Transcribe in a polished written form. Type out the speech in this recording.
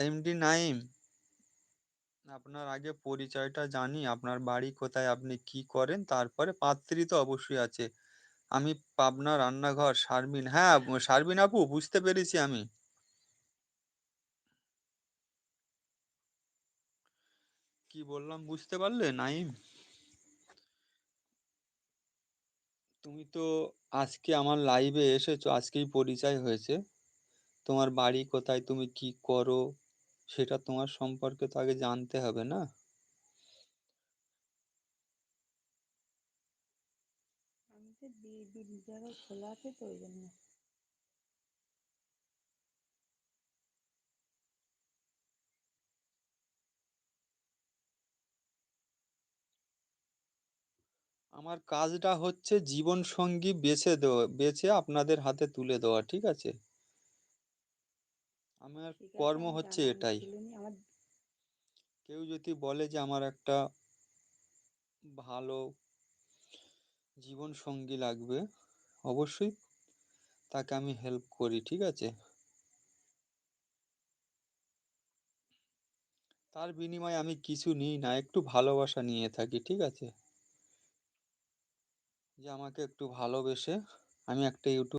MD Naim, আপনার আগে পরিচয়টা জানি, আপনার বাড়ি কোথায়, আপনি কি করেন, তারপরে পাত্রী তো অবশ্যই আছে। আমি পাবনা রান্নাঘর শারমিন, হ্যাঁ, শারমিন আপু বুঝতে পেরেছি আমি। কি বললাম বুঝতে পারলে নাইম? তুমি তো আজকে আমার লাইভে এসেছো, আজকেই পরিচয় হয়েছে। তোমার বাড়ি কোথায়, তুমি কি করো, সেটা তোমার সম্পর্কে তো আগে জানতে হবে না? আমি তো দিদি জায়গায় খোলা আছে তো ওই জন্য। আমার কাজটা হচ্ছে জীবন সঙ্গী বেছে দেওয়া, বেছে আপনাদের হাতে তুলে দেওয়া, ঠিক আছে? আমার ঠিক আছে, কর্ম আমি হচ্ছে জানাবো, এটাই। তুলে নি আমার। কেউ যদি বলে যে আমার একটা ভালো জীবন সঙ্গী লাগবে, অবশ্যই তাকে আমি হেল্প করি, ঠিক আছে? তার বিনিময়ে আমি কিছু নিই না, একটু ভালোবাসা নিয়ে থাকি, ঠিক আছে? যে আমাকে একটু ভালোবেসে আমি একটা ইউটিউব